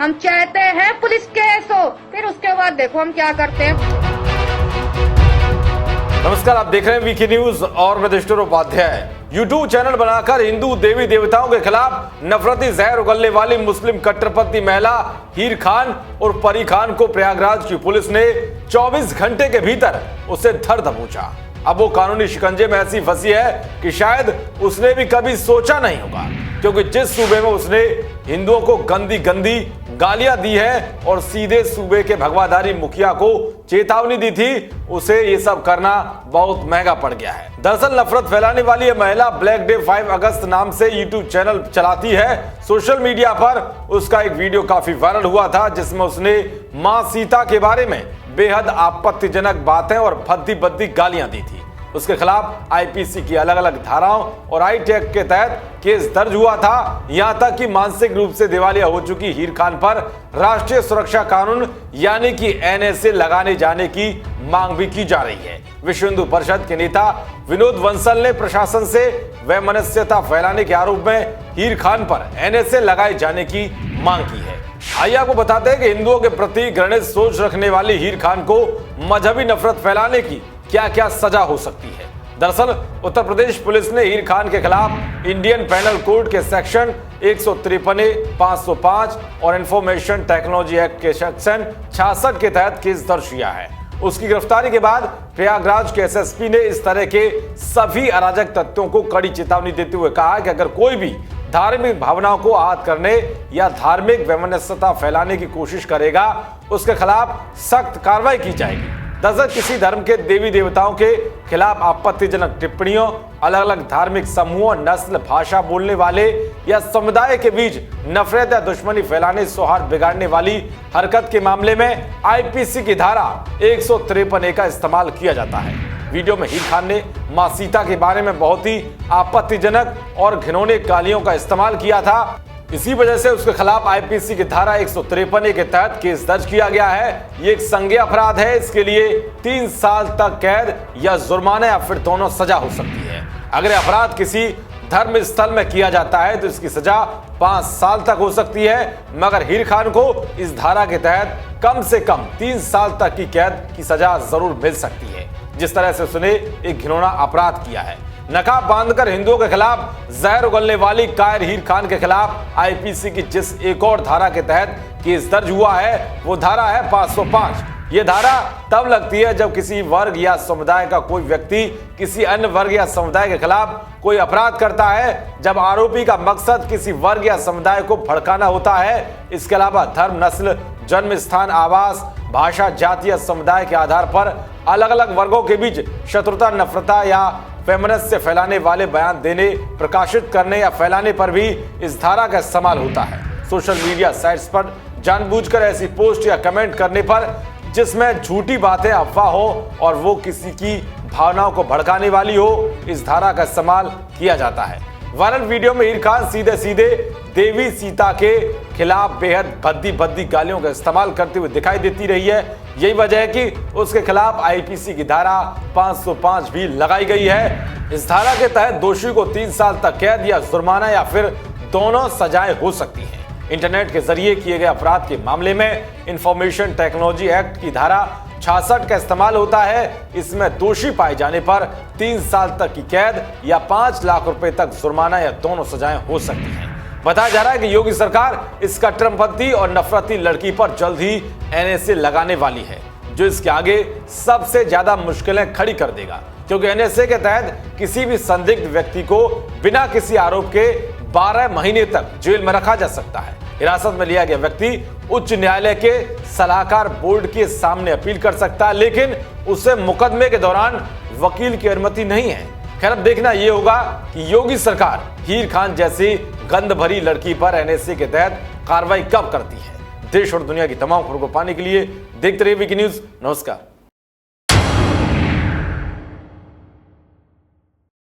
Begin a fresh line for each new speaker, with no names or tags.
हम चाहते हैं पुलिस केस हो, फिर उसके बाद देखो हम क्या करते हैं।
नमस्कार, आप देख रहे हैं वीके न्यूज और मैं देशटर उपाध्याय। यूट्यूब चैनल बनाकर हिंदू देवी देवताओं के खिलाफ नफरती जहर उगलने वाली मुस्लिम कट्टरपंथी महिला हीर खान और परी खान को प्रयागराज की पुलिस ने 24 घंटे के भीतर उसे धर दबोचा। अब वो कानूनी शिकंजे में ऐसी फंसी है कि शायद उसने भी कभी सोचा नहीं होगा, क्योंकि जिस सूबे में उसने हिंदुओं को गंदी गंदी गालियां दी है और सीधे सूबे के भगवाधारी मुखिया को चेतावनी दी थी, उसे ये सब करना बहुत महंगा पड़ गया है। दरअसल नफरत फैलाने वाली ये महिला ब्लैक डे 5 अगस्त नाम से यूट्यूब चैनल चलाती है। सोशल मीडिया पर उसका एक वीडियो काफी वायरल हुआ था, जिसमें उसने मां सीता के बारे में बेहद आपत्तिजनक बातें और भद्दी भद्दी गालियां दी थी। उसके खिलाफ आईपीसी की अलग अलग धाराओं और आई एक्ट के तहत केस दर्ज हुआ था। यहां तक कि मानसिक रूप से दिवालिया हो चुकी हीर खान पर राष्ट्रीय सुरक्षा कानून यानी कि एनएसए लगाने जाने की मांग भी की जा रही है। विश्व हिंदू परिषद के नेता विनोद वंसल ने प्रशासन से वैमनस्यता फैलाने के आरोप में हीर खान पर एनएसए लगाए जाने की मांग की है। आइए आपको बताते हैं कि हिंदुओं के प्रति घृणित सोच रखने वाली हीर खान को मजहबी नफरत फैलाने की क्या क्या सजा हो सकती है। दरअसल उत्तर प्रदेश पुलिस ने हीर खान के खिलाफ इंडियन पेनल कोड के सेक्शन 153, 505 और इंफॉर्मेशन टेक्नोलॉजी एक्ट के सेक्शन 66 के तहत केस दर्ज किया है। उसकी गिरफ्तारी के बाद प्रयागराज के एसएसपी ने इस तरह के सभी अराजक तत्वों को कड़ी चेतावनी देते हुए कहा कि अगर कोई भी धार्मिक भावनाओं को आहत करने या धार्मिक वैमनस्यता फैलाने की कोशिश करेगा, उसके खिलाफ सख्त कार्रवाई की जाएगी। दरअसल किसी धर्म के देवी देवताओं के खिलाफ आपत्तिजनक टिप्पणियों, अलग अलग धार्मिक समूहों, नस्ल, भाषा बोलने वाले या समुदाय के बीच नफरत या दुश्मनी फैलाने, सौहार्द बिगाड़ने वाली हरकत के मामले में आईपीसी की धारा 153A का इस्तेमाल किया जाता है। वीडियो में हीर खान ने मां सीता के बारे में बहुत ही आपत्तिजनक और घिनौने गालियों का इस्तेमाल किया था। इसी वजह से उसके खिलाफ आईपीसी की धारा 153A के तहत केस दर्ज किया गया है। ये एक संज्ञेय अपराध है। इसके लिए 3 साल तक कैद या जुर्माना या फिर दोनों सजा हो सकती है। अगर अपराध किसी धर्म स्थल में किया जाता है तो इसकी सजा 5 साल तक हो सकती है, मगर हीर खान को इस धारा के तहत कम से कम 3 साल तक की कैद की सजा जरूर मिल सकती है। जिस तरह से उसने एक घिनौना अपराध किया है। नकाब बांधकर हिंदुओं के खिलाफ जहर उगलने वाली कायर हीर खान के खिलाफ आईपीसी की जिस एक और धारा के तहत केस दर्ज हुआ है वो धारा है 505। ये धारा तब लगती है जब किसी वर्ग या समुदाय का कोई व्यक्ति किसी अन्य वर्ग या समुदाय के खिलाफ कोई अपराध करता है, जब आरोपी का मकसद किसी वर्ग या समुदाय को भड़काना होता है। इसके अलावा धर्म, नस्ल, जन्म स्थान, आवास, भाषा, जाति या समुदाय के आधार पर अलग अलग वर्गों के बीच शत्रुता, नफरता या फेमिनिस्ट फैलाने वाले बयान देने, प्रकाशित करने या फैलाने पर भी इस धारा का इस्तेमाल होता है। सोशल मीडिया साइट्स पर जानबूझकर ऐसी पोस्ट या कमेंट करने पर जिसमें झूठी बातें, अफवाह हो और वो किसी की भावनाओं को भड़काने वाली हो, इस धारा का इस्तेमाल किया जाता है। वायरल वीडियो में हीर खान सीधे सीधे देवी सीता के खिलाफ बेहद भद्दी भद्दी गालियों का इस्तेमाल करते हुए दिखाई देती रही है। यही वजह है कि उसके खिलाफ आईपीसी की धारा 505 भी लगाई गई है। इस धारा के तहत दोषी को 3 साल तक कैद या जुर्माना या फिर दोनों सजाएं हो सकती हैं। इंटरनेट के जरिए किए गए अपराध के मामले में इंफॉर्मेशन टेक्नोलॉजी एक्ट की धारा 66 का इस्तेमाल होता है। इसमें दोषी पाए जाने पर 3 साल तक की कैद या 5 लाख रुपए तक जुर्माना या दोनों सजाएं हो सकती हैं। बताया जा रहा है कि योगी सरकार इस कट्टरपंथी और नफरती लड़की पर जल्द ही एनएसए लगाने वाली है, जो इसके आगे सबसे ज्यादा मुश्किलें खड़ी कर देगा, क्योंकि एनएसए के तहत किसी भी संदिग्ध व्यक्ति को बिना किसी आरोप के 12 महीने तक जेल में रखा जा सकता है। हिरासत में लिया गया व्यक्ति उच्च न्यायालय के सलाहकार बोर्ड के सामने अपील कर सकता है, लेकिन उसे मुकदमे के दौरान वकील की अनुमति नहीं है। खैर, अब देखना यह होगा कि योगी सरकार हीर खान जैसी गंद भरी लड़की पर एनएसए के तहत कार्रवाई कब करती है। देश और दुनिया की तमाम खबरों को पाने के लिए देखते रहिए वीके न्यूज। नमस्कार।